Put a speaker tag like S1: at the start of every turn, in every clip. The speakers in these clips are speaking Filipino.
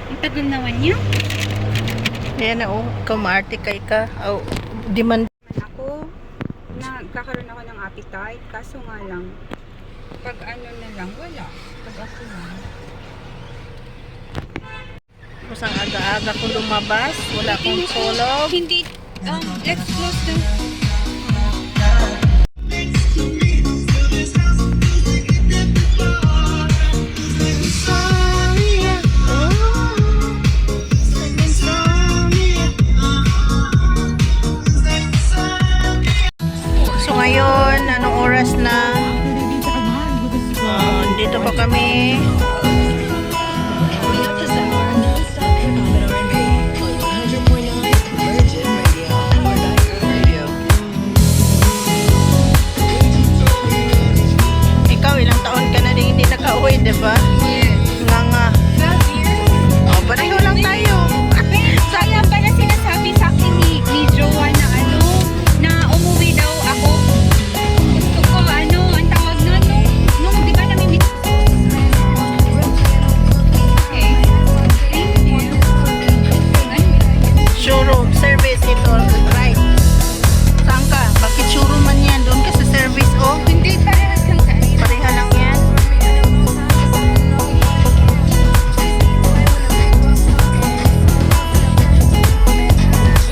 S1: Ang tagal naman niya.
S2: Ayan na, oh. Kamarte kay ka. Oh, demand.
S1: Ako, nagkakaroon ako ng appetite. Kaso nga lang, pag ano na lang, wala. Pag ako na.
S2: Tapos ang aga-aga ko lumabas. Wala akong tulog.
S1: Hindi, let's close the...
S2: So ngayon, anong oras na? Dito pa kami. Ikaw, ilang taon ka na din hindi nakauwi, diba?
S1: Yes.
S2: Nga nga.
S1: 12 years?
S2: Oh, pareho lang tayo.
S1: Sayang pala sinasabi sa akin ni Jowa na ano, na umuwi daw ako. Gusto ko ano, ang tawag na nung di ba namimit. Okay. Thank you.
S2: Showroom, service ito. Right. Saan ka? Bakit showroom man yan? Doon ka sa service, oh.
S1: Hindi parehas lang tayo.
S2: Pareha lang yan.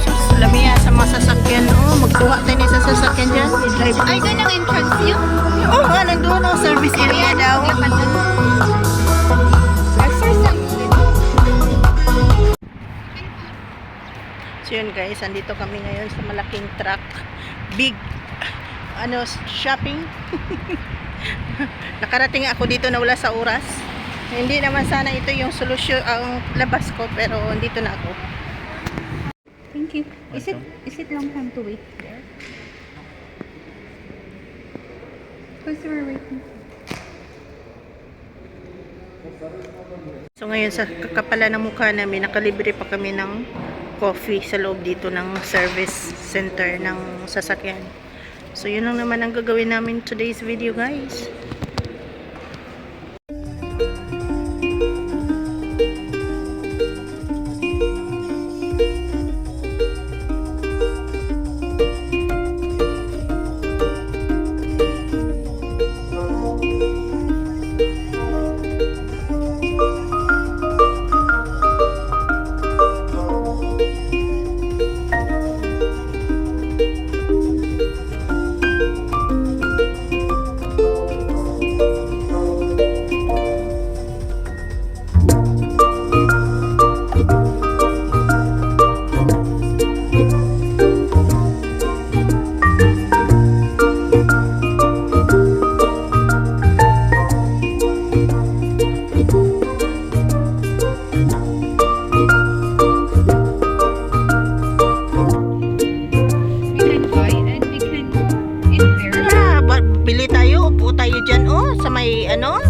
S2: Sus, lamia sa mga sasakyan, oh. Magkuha tayo sa sasakyan dyan. I-drive.
S1: Ay, doon ang entrance niyo?
S2: Oo nga, nandun, oh. Service area daw. So yun guys, andito kami ngayon sa malaking truck. Big, shopping. Nakarating ako dito na wala sa oras. Hindi naman sana ito yung solusyon, ang labas ko, pero andito na ako.
S1: Thank you. Is it long time to wait there? Because we're waiting.
S2: So ngayon sa kakapala ng mukha namin, nakalibre pa kami ng coffee sa loob dito ng service center ng sasakyan. So yun lang naman ang gagawin namin today's video guys.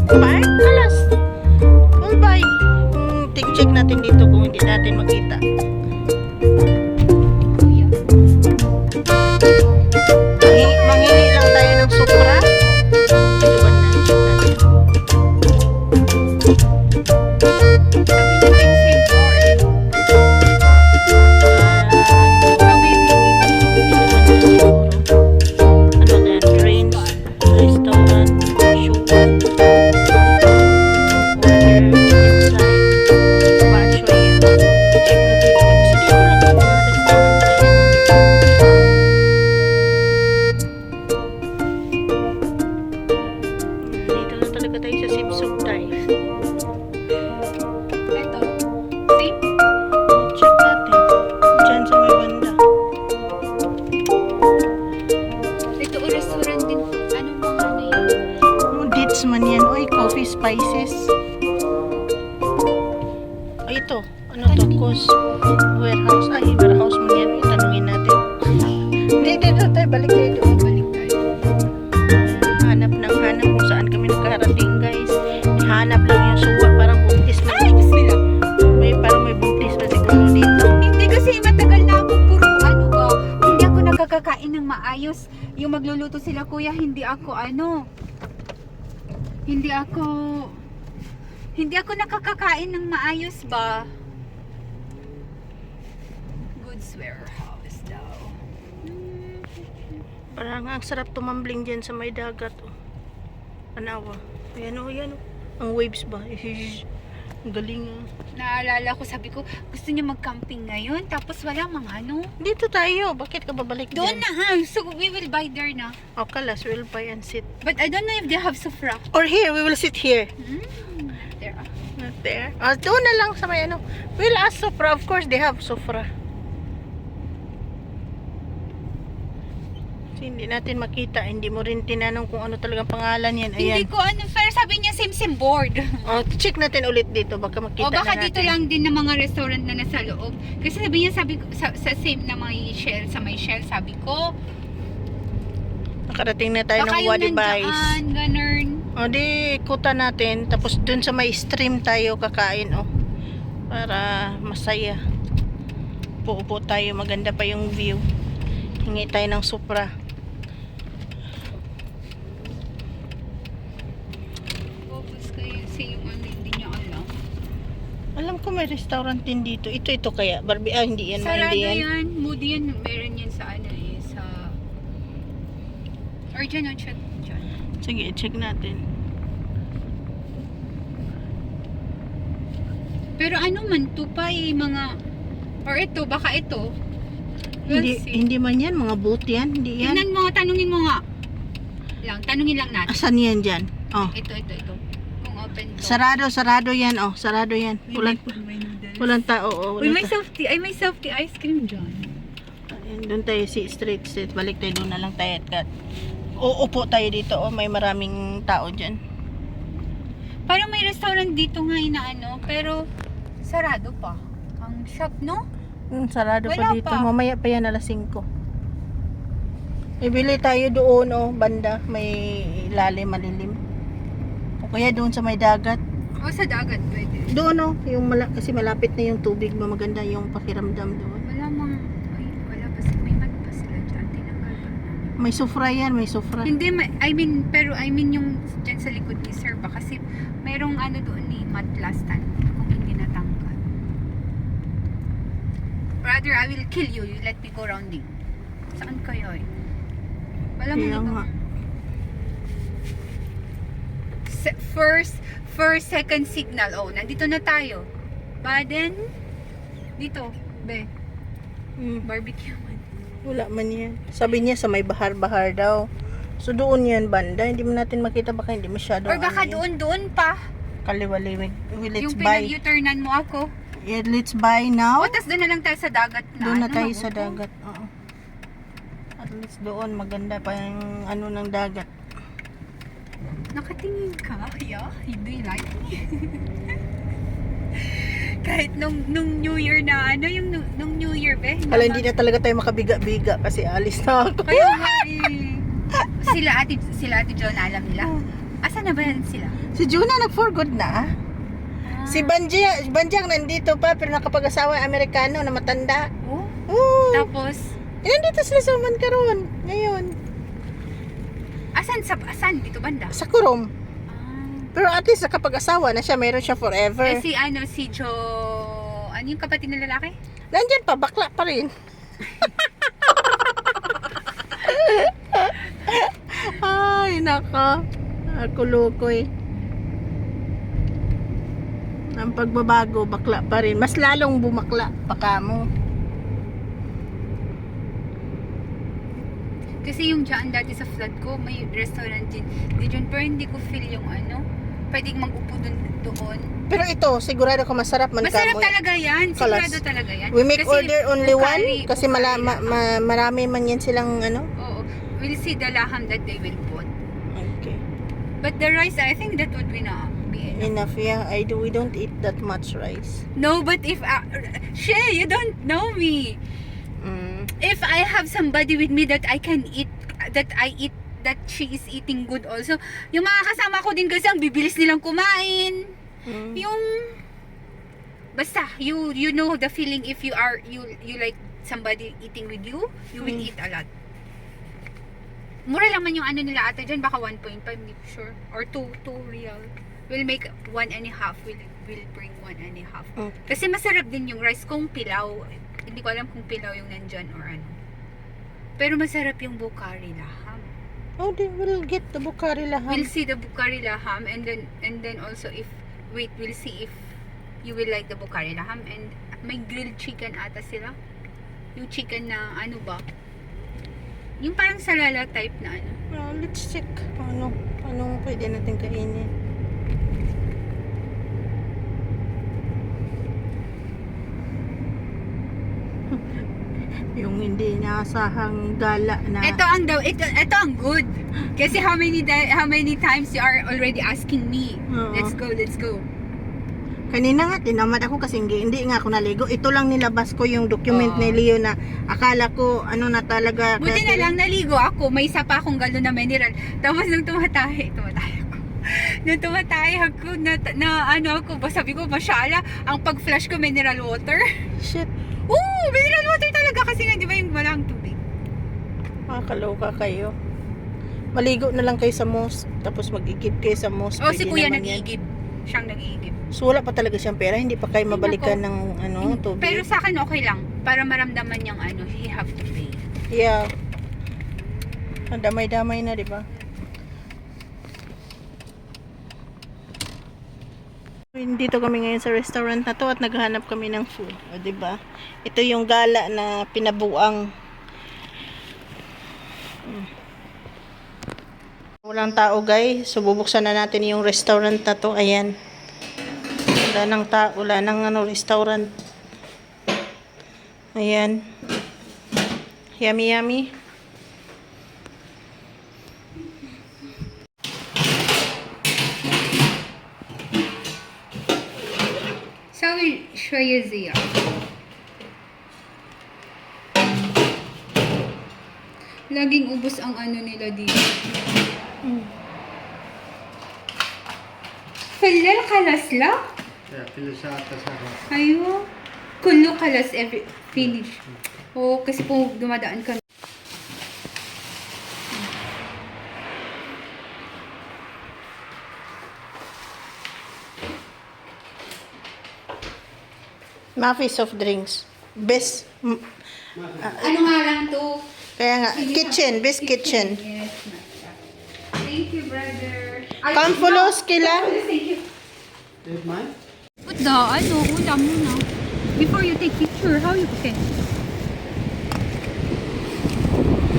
S2: Park? Kalas. Well, bye. Check natin dito kung hindi natin makita. Manghili lang tayo ng Supra. Ito ba na? Check natin. Man yan. Oy, coffee spices. Ay, ito. Ano to? Cos warehouse. Ay, warehouse man yan. Ay, tanungin natin. Dito tayo. Balik tayo. Balik tayo. Hanap ng hanap kung saan kami nakarating, guys. Hanap lang yung suwa. Parang buntis na.
S1: Ay, bismillah.
S2: Parang may buntis na siguro dito.
S1: Hindi kasi matagal na ako puro ano ba. Hindi ako nakakakain ng maayos. Yung magluluto sila kuya, hindi ako Hindi ako nakakakain ng maayos ba? Goods warehouse daw.
S2: Parang ang sarap tumambling dyan sa may dagat. Oh. Anawa. Ayan o, yan o. Ang waves ba? Ang galing ah.
S1: Naalala ko, sabi ko, gusto niya mag-camping ngayon, tapos wala mga ano.
S2: Dito tayo. Bakit ka babalik
S1: Doon
S2: dyan?
S1: na, so we will buy there na.
S2: O, kalas. We'll buy and sit.
S1: But I don't know if they have sofra.
S2: Or here. We will sit here.
S1: There.
S2: Not there. Doon na lang sa may ano. We'll ask Sofra. Of course, they have Sofra. Kasi hindi natin makita. Hindi mo rin tinanong kung ano talagang pangalan yan.
S1: Hindi
S2: Ayan.
S1: ko ano, pero sabi niya same board.
S2: Check natin ulit dito. Baka makita
S1: O baka
S2: na natin.
S1: dito lang din ng mga restaurant na nasa loob. Kasi sabi niya, sabi ko, sa same na may shell, sa may shell, sabi ko.
S2: Nakarating na tayo
S1: Baka
S2: ng
S1: yung
S2: Wadi Bais.
S1: nandyan, ganun.
S2: O di, kuta natin. Tapos dun sa may stream tayo kakain. O. Para masaya. Puupo tayo. Maganda pa yung view. Hingi tayo ng Supra.
S1: Focus kayo kasi yung ano, hindi niya alam.
S2: Alam ko may restaurant din dito. Ito kaya. Barbie, hindi yan.
S1: Sarado
S2: Hindi yan.
S1: yan. Moody yan. Meron yan sa ano eh. Sa... Or dyan, o chat dyan.
S2: Sige, check natin.
S1: Pero ano man, tupay, mga... Or ito, baka ito. We'll see.
S2: Hindi man yan. Mga boat yan. Hindi yan.
S1: Tingnan mo, tanungin mo nga. Tanungin lang natin.
S2: Asan yan dyan? Oh.
S1: Ito. Kung open to.
S2: Sarado yan. Oh, sarado yan. Walang tao. Oh,
S1: Uy,
S2: walang
S1: may soft tea ice cream dyan.
S2: Ayan, doon tayo straight. Balik tayo doon na lang tayo. Uupo tayo dito. Oh, may maraming tao dyan.
S1: Parang may restaurant dito nga na ano, pero sarado pa. Ang shop, no?
S2: Sarado
S1: Wala
S2: pa dito.
S1: pa.
S2: Mamaya pa yan alas 5. Ibili tayo doon, oh, banda. May ilalim, malilim. O kaya doon sa may dagat.
S1: O sa dagat pwede.
S2: Doon, oh, kasi malapit na yung tubig. Maganda yung pakiramdam doon.
S1: Wala pa sila. May mat pa sila dyan. Tinanggal pa namin.
S2: May sofra yan, may sofra.
S1: Hindi, I mean yung dyan sa likod ni Sir ba? Kasi mayroong ano doon ni mat last time. Kung hindi natanggal. Brother, I will kill you. You let me go rounding. Saan kayo eh? Wala mo
S2: Kaya
S1: na
S2: nga.
S1: First, second signal. Oh, nandito na tayo. Baden. Dito. Be. Barbecue man.
S2: Wala man yan. Sabi niya sa may bahar-bahar daw. So doon yan banda. Hindi mo natin makita, baka hindi masyado.
S1: Or baka doon pa.
S2: Kaliwaliwig. Let's
S1: Yung
S2: buy.
S1: pinag-U-turnan mo ako.
S2: Yeah, let's buy now.
S1: O, tas doon na lang tayo sa dagat na.
S2: Doon na
S1: ano,
S2: tayo
S1: mabuto.
S2: sa dagat. Oo. At least doon maganda pa yung ano ng dagat.
S1: Nakatingin ka? Yeah? Do you like me? Kahit nung New Year na, ano yung nung New Year, be?
S2: Kala hindi na talaga tayo makabiga-biga kasi alis na ako.
S1: Kaya nga eh. Sila ate John, alam nila. Asan na ba yan sila?
S2: Si Juna nag-for good na. Si Banjang nandito pa pero nakapag-asawa Amerikano na matanda.
S1: Oh?
S2: Oo.
S1: Tapos,
S2: Nandito sila sa Mankaron ngayon.
S1: asan? Dito banda?
S2: Sa Kurom.
S1: Ah.
S2: Pero at least nakapag-asawa na siya, mayroon siya forever.
S1: Eh, si Jo... Ano yung kapatid na lalaki?
S2: Nandyan pa, bakla pa rin. Ay, nako. Ako lukoy. Ang pagbabago, bakla pa rin. Mas lalong bumakla pa kamo.
S1: Kasi yung dyan dati sa flat ko, may restaurant din. Dyan, pero hindi ko feel yung ano. Pwedeng mag-upo doon.
S2: Pero ito, sigurado ko masarap man
S1: Masarap
S2: kamo.
S1: talaga yan.
S2: Kalas.
S1: Sigurado talaga yan.
S2: We make
S1: Kasi
S2: order only
S1: ukari-
S2: one kasi
S1: ukari lang.
S2: marami man yan silang ano.
S1: Oo. We'll see the laham that they will put.
S2: Okay.
S1: But the rice, I think that would be enough.
S2: Enough, yeah. We don't eat that much rice.
S1: No, but if... Shay, you don't know me. If I have somebody with me that I can eat, that she is eating good also, yung mga kasama ko din kasi ang bibilis nilang kumain. Yung... Basta, you know the feeling if you like somebody eating with you, you will eat a lot. Mura lang man yung ano nila ate dyan, baka 1.5, hindi ko sure. Or 2 real. We'll make 1.5. We'll bring 1.5.
S2: Okay.
S1: Kasi masarap din yung rice kung pilaw. Hindi ko alam kung pilaw yung nandyan or ano. Pero masarap yung Bukhari laham.
S2: Oh, then we'll get the Bukhari laham.
S1: We'll see the Bukhari laham and then also we'll see if you will like the Bukhari laham, and may grilled chicken ata sila. Yung chicken na ano ba? Yung parang salala type na ano.
S2: Let's check. Anong pwede natin kainin. Yung hindi inaasahang gala na.
S1: Ito ang good. Kasi how many times you are already asking me.
S2: Oo.
S1: Let's go.
S2: Kanina nga, tinamad ako kasi hindi nga ako naligo. Ito lang nilabas ko yung document ni Leo na akala ko ano na talaga.
S1: Buti na lang naligo ako. May isa pa akong galon na mineral. Tapos nung tumatahi ako. Nung tumatahi ako na ano ako, sabi ko, masyala, ang pag-flush ko mineral water.
S2: Shit.
S1: Oo, mineral water talaga kasi nga, di ba yung walang tubig?
S2: Makakaloka kayo. Maligo na lang kayo sa mosque. Tapos mag-igib kayo sa mosque.
S1: O, si
S2: Pwede
S1: kuya
S2: naman yan.
S1: nag-iigib. Siyang nag-iigib.
S2: So wala pa talaga siyang pera. Hindi pa kayo mabalikan ng tubig.
S1: Pero sa akin okay lang. Para maramdaman niyang ano, he have to pay.
S2: Yeah. Ang damay-damay na, di ba? Dito kami ngayon sa restaurant na to at naghahanap kami ng food. O, di ba? Ito yung gala na pinabuang. Walang tao, guys. So bubuksan na natin yung restaurant na to. Ayan. Wala nang tao, wala nang restaurant. Ayan. Yummy, yummy.
S1: So, I will show you Zia. Laging ubos ang ano nila dito. Filal kalas la? Ayo. Kullo kalas every finish. Oo, kasi po dumadaan kami.
S2: Mafi soft drinks. Best.
S1: Ano nga lang to?
S2: Kaya nga, kitchen. Best kitchen.
S1: Yes. Thank you, brother.
S2: Pampulos kila.
S1: Thank you.
S3: Take mine?
S1: Put the, ulam muna. Before you take picture, how you can?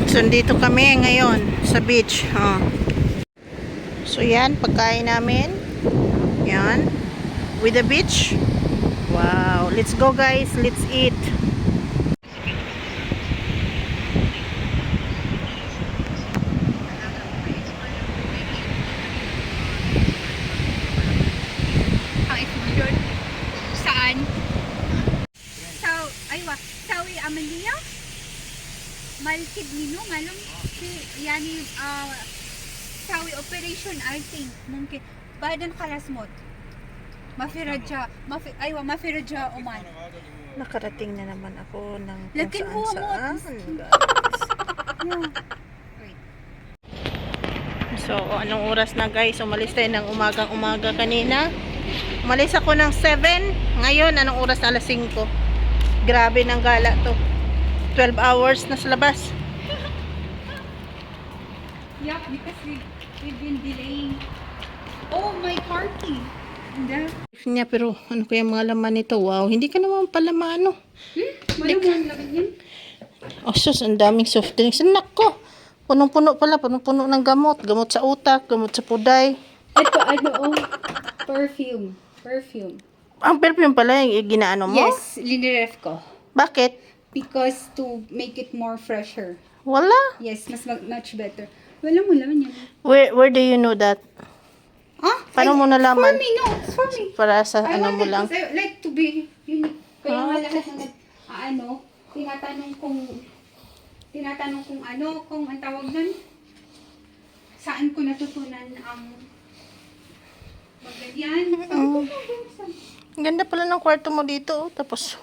S2: So, dito kami ngayon sa beach. So, yan. Pagkain namin. Yan. With the beach. Wow. Let's go, guys. Let's eat.
S1: Ang exclusion. Saan? Sawi Amalia? Malkid Mino, malum yani sawi operation I think mungkin badan kalasmot. Mafiradja Oman.
S2: Nakarating na naman ako ng kung
S1: Lakin mo mo.
S2: saan-saan, guys. So, anong oras na, guys? Umalis tayo ng umaga kanina. Umalis ako ng 7. Ngayon, anong oras na? Alas 5. Grabe ng gala to. 12 hours na sa labas.
S1: Yeah, because we've been delaying. Oh, my party.
S2: Niya, pero ano kaya mga laman nito? Wow, hindi ka naman pala maano.
S1: Malamang laman yan.
S2: Oh, sus, ang daming soft drinks. Nako, punong-puno pala. Punong-puno ng gamot. Gamot sa utak, gamot sa puday.
S1: Ito, perfume.
S2: Ang perfume pala yung ginaano mo?
S1: Yes, liniref ko.
S2: Bakit?
S1: Because to make it more fresher.
S2: Wala.
S1: Yes, much better. Wala mo laman yan.
S2: Where do you know that?
S1: Huh?
S2: Paano mo nalaman?
S1: For me, no. It's for me.
S2: Para sa
S1: I
S2: ano mo
S1: wanted
S2: lang?
S1: because I like to be unique. Kaya nga
S2: Okay.
S1: lahat na tinatanong kung kung ang tawag nun, saan ko natutunan ang magganyan.
S2: Ang ganda pala ng kwarto mo dito. Tapos,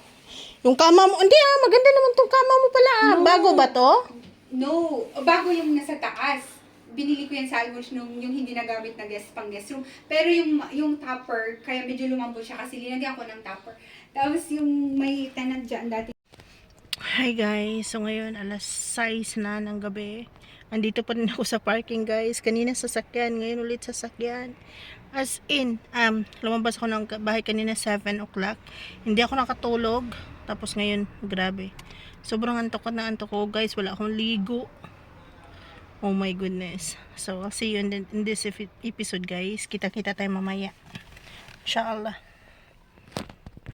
S2: yung kama mo, hindi maganda naman tong kama mo pala.
S1: No.
S2: Bago ba to?
S1: No, bago yung nasa taas. binili ko yan sa Albush nung yung hindi nagamit na pang guest room. Pero yung topper, kaya medyo lumambot siya kasi linagyan ko ng topper. Tapos yung may tenant dyan dati.
S2: Hi guys, so ngayon alas 6 na ng gabi. Andito pa rin ako sa parking guys. Kanina sasakyan, ngayon ulit sasakyan. As in, lumabas ako ng bahay kanina 7 o'clock. Hindi ako nakatulog. Tapos ngayon, grabe. Sobrang antok ko guys. Wala akong ligo. Oh my goodness. So, I'll see you in this episode guys. Kita-kita tayo mamaya. Inshallah.